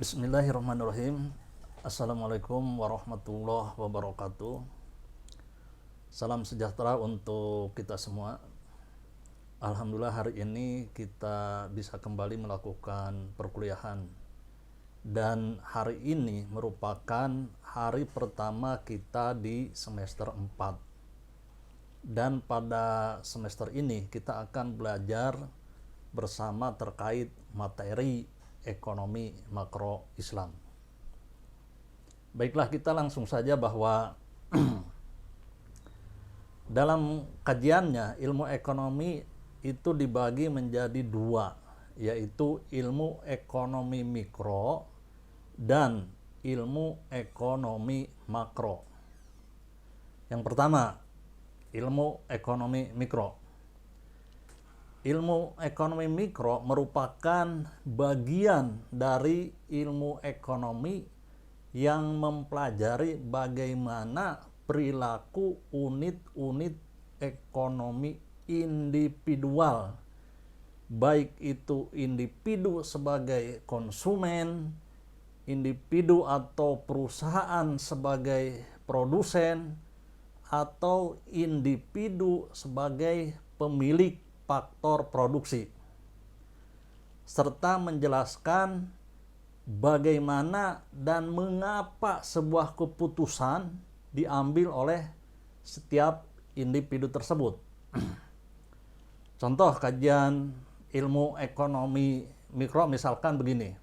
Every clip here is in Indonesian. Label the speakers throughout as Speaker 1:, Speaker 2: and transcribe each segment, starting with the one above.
Speaker 1: Bismillahirrahmanirrahim. Assalamualaikum warahmatullahi wabarakatuh. Salam sejahtera untuk kita semua. Alhamdulillah hari ini kita bisa kembali melakukan perkuliahan. Dan hari ini merupakan hari pertama kita di semester 4. Dan pada semester ini kita akan belajar bersama terkait materi ekonomi makro Islam. Baiklah, kita langsung saja bahwa dalam kajiannya ilmu ekonomi itu dibagi menjadi dua, yaitu ilmu ekonomi mikro dan ilmu ekonomi makro. Yang pertama, ilmu ekonomi mikro. Ilmu ekonomi mikro merupakan bagian dari ilmu ekonomi yang mempelajari bagaimana perilaku unit-unit ekonomi individual, baik itu individu sebagai konsumen, individu atau perusahaan sebagai produsen, atau individu sebagai pemilik faktor produksi, serta menjelaskan bagaimana dan mengapa sebuah keputusan diambil oleh setiap individu tersebut. Contoh kajian ilmu ekonomi mikro misalkan begini.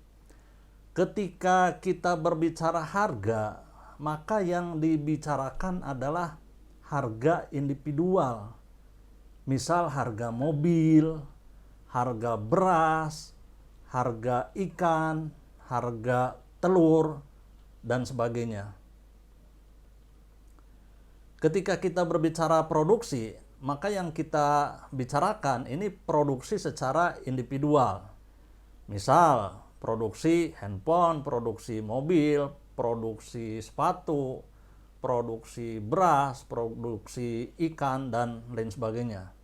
Speaker 1: Ketika kita berbicara harga, maka yang dibicarakan adalah harga individual. Misal harga mobil, harga beras, harga ikan, harga telur, dan sebagainya. Ketika kita berbicara produksi, maka yang kita bicarakan ini produksi secara individual. Misal produksi handphone, produksi mobil, produksi sepatu, produksi beras, produksi ikan, dan lain sebagainya.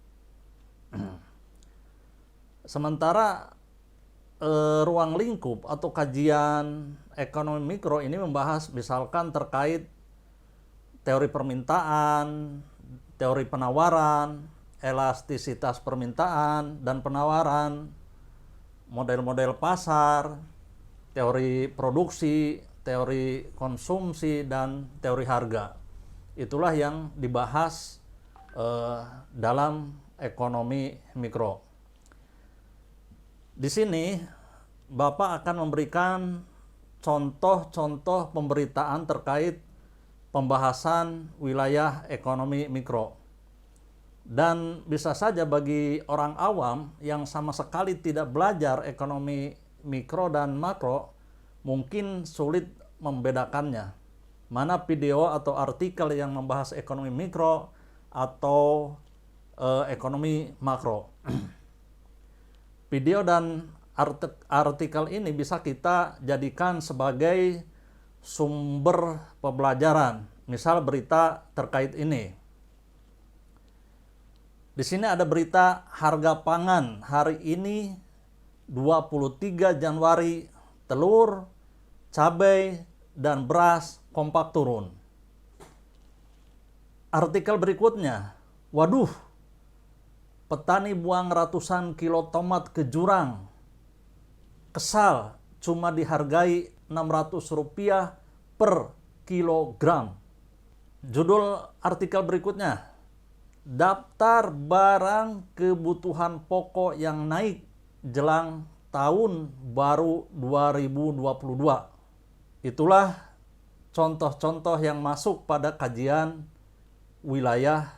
Speaker 1: Sementara ruang lingkup atau kajian ekonomi mikro ini membahas misalkan terkait teori permintaan, teori penawaran, elastisitas permintaan dan penawaran, model-model pasar, teori produksi, teori konsumsi, dan teori harga. Itulah yang dibahas dalam ekonomi mikro. Di sini Bapak akan memberikan contoh-contoh pemberitaan terkait pembahasan wilayah ekonomi mikro. Dan bisa saja bagi orang awam yang sama sekali tidak belajar ekonomi mikro dan makro, mungkin sulit membedakannya. Mana video atau artikel yang membahas ekonomi mikro atau ekonomi makro. Video dan artikel ini bisa kita jadikan sebagai sumber pembelajaran. Misal berita terkait ini. Di sini ada berita harga pangan hari ini 23 Januari, telur, cabai, dan beras kompak turun. Artikel berikutnya, waduh, petani buang ratusan kilo tomat ke jurang. Kesal, cuma dihargai Rp600 per kilogram. Judul artikel berikutnya, daftar barang kebutuhan pokok yang naik jelang tahun baru 2022. Itulah contoh-contoh yang masuk pada kajian wilayah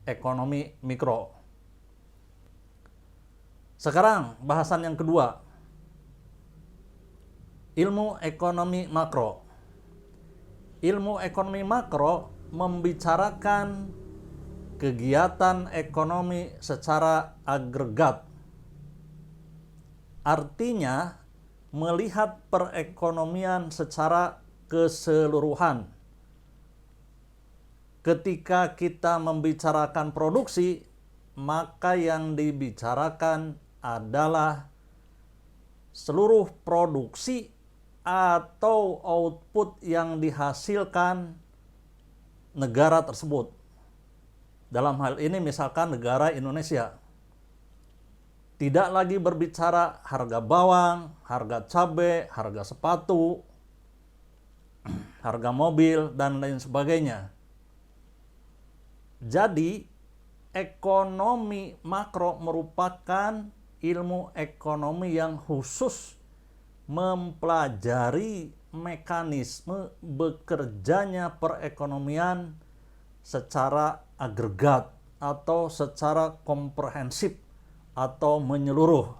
Speaker 1: ekonomi mikro. Sekarang bahasan yang kedua, ilmu ekonomi makro. Ilmu ekonomi makro membicarakan kegiatan ekonomi secara agregat. Artinya melihat perekonomian secara keseluruhan. Ketika kita membicarakan produksi, maka yang dibicarakan adalah seluruh produksi atau output yang dihasilkan negara tersebut. Dalam hal ini misalkan negara Indonesia. Tidak lagi berbicara harga bawang, harga cabai, harga sepatu, harga mobil, dan lain sebagainya. Jadi, ekonomi makro merupakan ilmu ekonomi yang khusus mempelajari mekanisme bekerjanya perekonomian secara agregat atau secara komprehensif atau menyeluruh.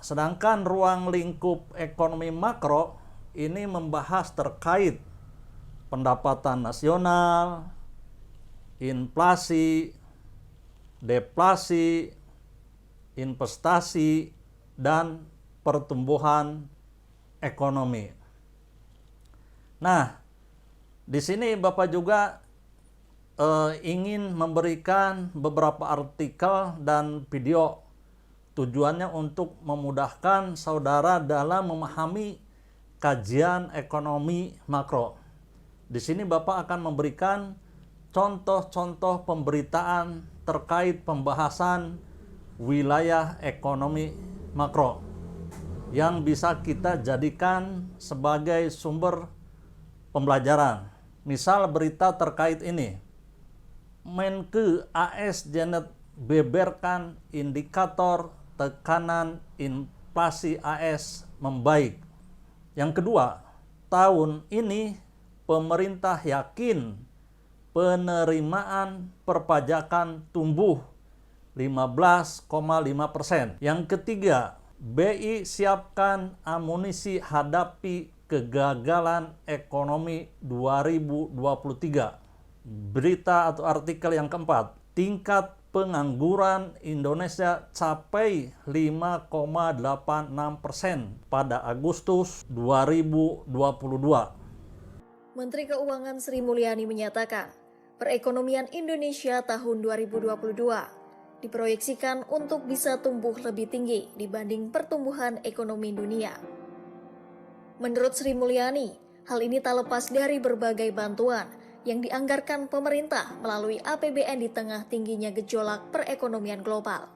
Speaker 1: Sedangkan ruang lingkup ekonomi makro ini membahas terkait pendapatan nasional, inflasi, deflasi, investasi, dan pertumbuhan ekonomi. Nah, di sini Bapak juga ingin memberikan beberapa artikel dan video, tujuannya untuk memudahkan saudara dalam memahami kajian ekonomi makro. Di sini Bapak akan memberikan contoh-contoh pemberitaan terkait pembahasan wilayah ekonomi makro yang bisa kita jadikan sebagai sumber pembelajaran. Misal berita terkait ini, Menkeu AS Janet beberkan indikator tekanan inflasi AS membaik. Yang kedua, tahun ini pemerintah yakin penerimaan perpajakan tumbuh 15,5%. Yang ketiga, BI siapkan amunisi hadapi kegagalan ekonomi 2023. Berita atau artikel yang keempat, tingkat pengangguran Indonesia capai 5,86% pada Agustus 2022.
Speaker 2: Menteri Keuangan Sri Mulyani menyatakan, perekonomian Indonesia tahun 2022 diproyeksikan untuk bisa tumbuh lebih tinggi dibanding pertumbuhan ekonomi dunia. Menurut Sri Mulyani, hal ini tak lepas dari berbagai bantuan yang dianggarkan pemerintah melalui APBN di tengah tingginya gejolak perekonomian global.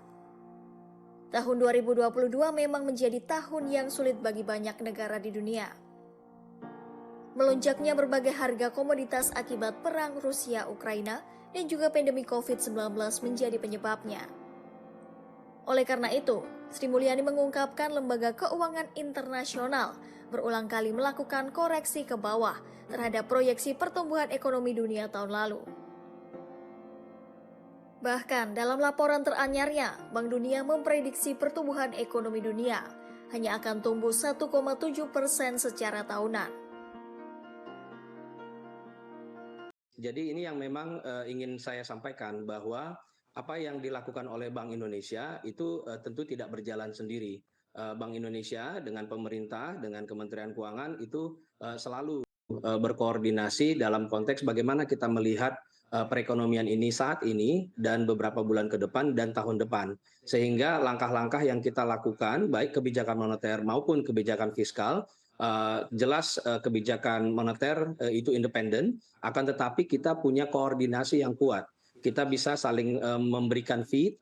Speaker 2: Tahun 2022 memang menjadi tahun yang sulit bagi banyak negara di dunia. Melonjaknya berbagai harga komoditas akibat perang Rusia-Ukraina dan juga pandemi COVID-19 menjadi penyebabnya. Oleh karena itu, Sri Mulyani mengungkapkan lembaga keuangan internasional berulang kali melakukan koreksi ke bawah terhadap proyeksi pertumbuhan ekonomi dunia tahun lalu. Bahkan dalam laporan teranyarnya, Bank Dunia memprediksi pertumbuhan ekonomi dunia hanya akan tumbuh 1,7% secara tahunan.
Speaker 3: Jadi ini yang memang ingin saya sampaikan, bahwa apa yang dilakukan oleh Bank Indonesia itu tentu tidak berjalan sendiri. Bank Indonesia dengan pemerintah, dengan Kementerian Keuangan itu selalu berkoordinasi dalam konteks bagaimana kita melihat perekonomian ini saat ini dan beberapa bulan ke depan dan tahun depan. Sehingga langkah-langkah yang kita lakukan, baik kebijakan moneter maupun kebijakan fiskal, jelas kebijakan moneter itu independen, akan tetapi kita punya koordinasi yang kuat. Kita bisa saling memberikan feed,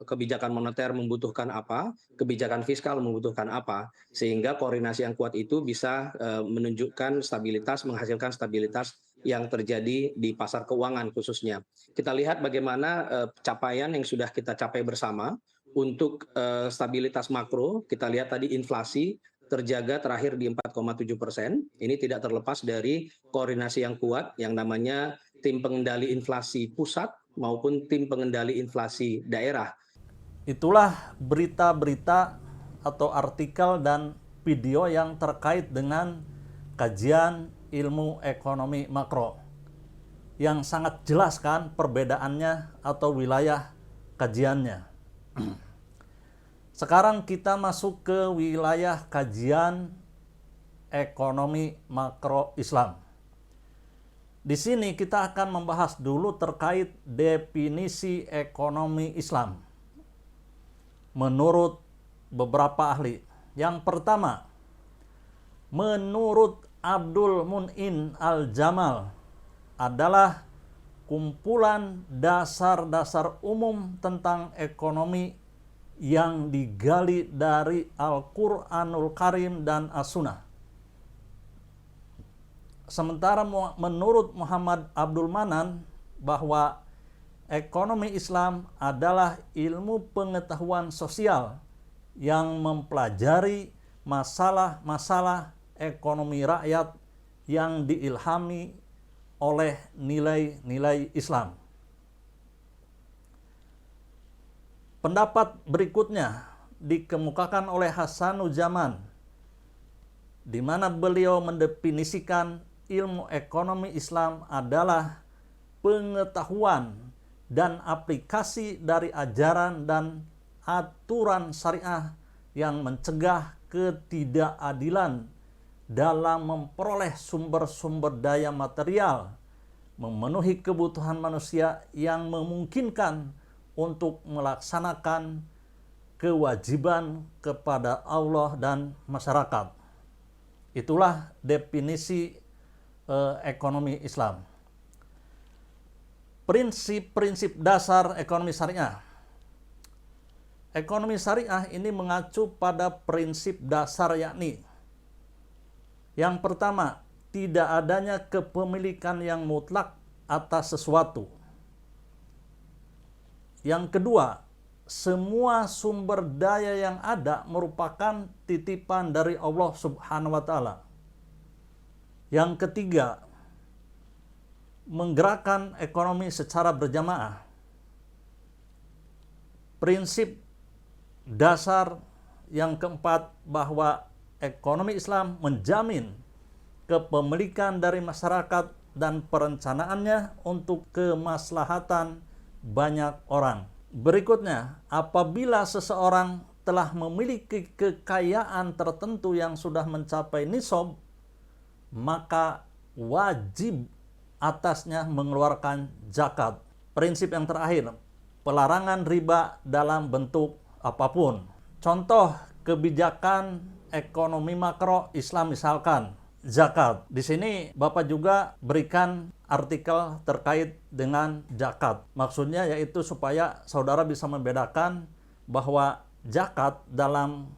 Speaker 3: kebijakan moneter membutuhkan apa, kebijakan fiskal membutuhkan apa, sehingga koordinasi yang kuat itu bisa menunjukkan stabilitas, menghasilkan stabilitas yang terjadi di pasar keuangan khususnya. Kita lihat bagaimana capaian yang sudah kita capai bersama untuk stabilitas makro. Kita lihat tadi inflasi terjaga terakhir di 4,7%. Ini tidak terlepas dari koordinasi yang kuat yang namanya tim pengendali inflasi pusat maupun tim pengendali inflasi daerah.
Speaker 1: Itulah berita-berita atau artikel dan video yang terkait dengan kajian ilmu ekonomi makro yang sangat jelas kan perbedaannya atau wilayah kajiannya. Sekarang kita masuk ke wilayah kajian ekonomi makro Islam. Di sini kita akan membahas dulu terkait definisi ekonomi Islam menurut beberapa ahli. Yang pertama, menurut Abdul Mun'in Al-Jamal adalah kumpulan dasar-dasar umum tentang ekonomi yang digali dari Al-Quranul Karim dan As-Sunnah. Sementara menurut Muhammad Abdul Manan bahwa ekonomi Islam adalah ilmu pengetahuan sosial yang mempelajari masalah-masalah ekonomi rakyat yang diilhami oleh nilai-nilai Islam. Pendapat berikutnya dikemukakan oleh Hasanujaman, di mana beliau mendefinisikan ilmu ekonomi Islam adalah pengetahuan dan aplikasi dari ajaran dan aturan syariah yang mencegah ketidakadilan dalam memperoleh sumber-sumber daya material, memenuhi kebutuhan manusia yang memungkinkan untuk melaksanakan kewajiban kepada Allah dan masyarakat. Itulah definisi ekonomi Islam. Prinsip-prinsip dasar ekonomi syariah. Ekonomi syariah ini mengacu pada prinsip dasar, yakni yang pertama, tidak adanya kepemilikan yang mutlak atas sesuatu. Yang kedua, semua sumber daya yang ada merupakan titipan dari Allah Subhanahu wa Ta'ala. Yang ketiga, menggerakkan ekonomi secara berjamaah. Prinsip dasar yang keempat, bahwa ekonomi Islam menjamin kepemilikan dari masyarakat dan perencanaannya untuk kemaslahatan banyak orang. Berikutnya, apabila seseorang telah memiliki kekayaan tertentu yang sudah mencapai nisab, maka wajib atasnya mengeluarkan zakat. Prinsip yang terakhir, pelarangan riba dalam bentuk apapun. Contoh kebijakan ekonomi makro Islam misalkan zakat. Di sini Bapak juga berikan artikel terkait dengan zakat. Maksudnya yaitu supaya saudara bisa membedakan bahwa zakat dalam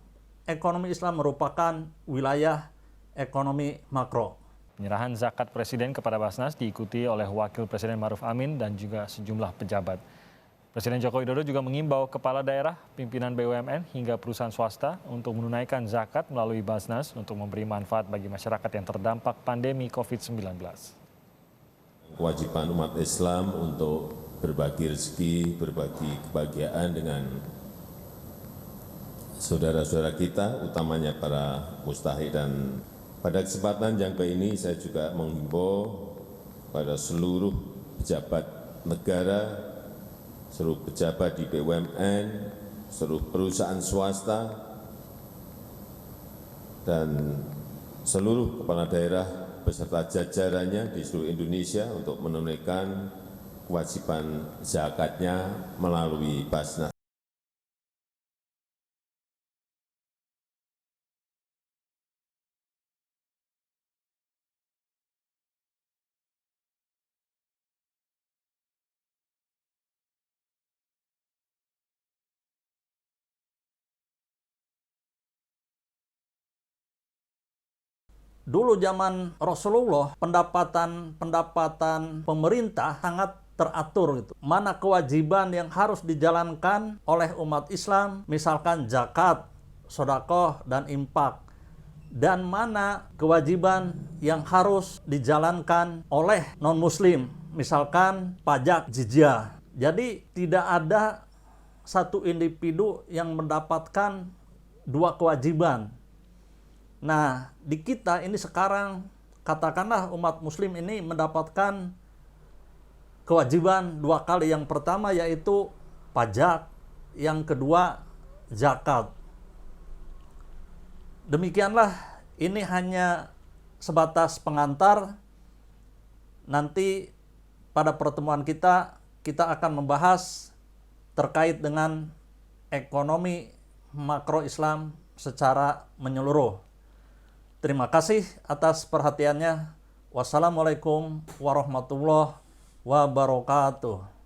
Speaker 1: ekonomi Islam merupakan wilayah ekonomi makro.
Speaker 4: Penyerahan zakat Presiden kepada Basnas diikuti oleh Wakil Presiden Maruf Amin dan juga sejumlah pejabat. Presiden Joko Widodo juga mengimbau kepala daerah, pimpinan BUMN hingga perusahaan swasta untuk menunaikan zakat melalui Basnas untuk memberi manfaat bagi masyarakat yang terdampak pandemi COVID-19.
Speaker 5: Kewajiban umat Islam untuk berbagi rezeki, berbagi kebahagiaan dengan saudara-saudara kita, utamanya para mustahik. Dan pada kesempatan yang baik ini saya juga menghimbau pada seluruh pejabat negara, seluruh pejabat di BUMN, seluruh perusahaan swasta, dan seluruh kepala daerah beserta jajarannya di seluruh Indonesia untuk menunaikan kewajiban zakatnya melalui Basnas.
Speaker 1: Dulu zaman Rasulullah, pendapatan pemerintah sangat teratur gitu. Mana kewajiban yang harus dijalankan oleh umat Islam, misalkan zakat, sedekah, dan infak. Dan mana kewajiban yang harus dijalankan oleh non-muslim, misalkan pajak jizyah. Jadi tidak ada satu individu yang mendapatkan dua kewajiban. Nah, di kita ini sekarang, katakanlah umat muslim ini mendapatkan kewajiban dua kali. Yang pertama yaitu pajak, yang kedua zakat. Demikianlah, ini hanya sebatas pengantar. Nanti pada pertemuan kita akan membahas terkait dengan ekonomi makro Islam secara menyeluruh. Terima kasih atas perhatiannya. Wassalamualaikum warahmatullahi wabarakatuh.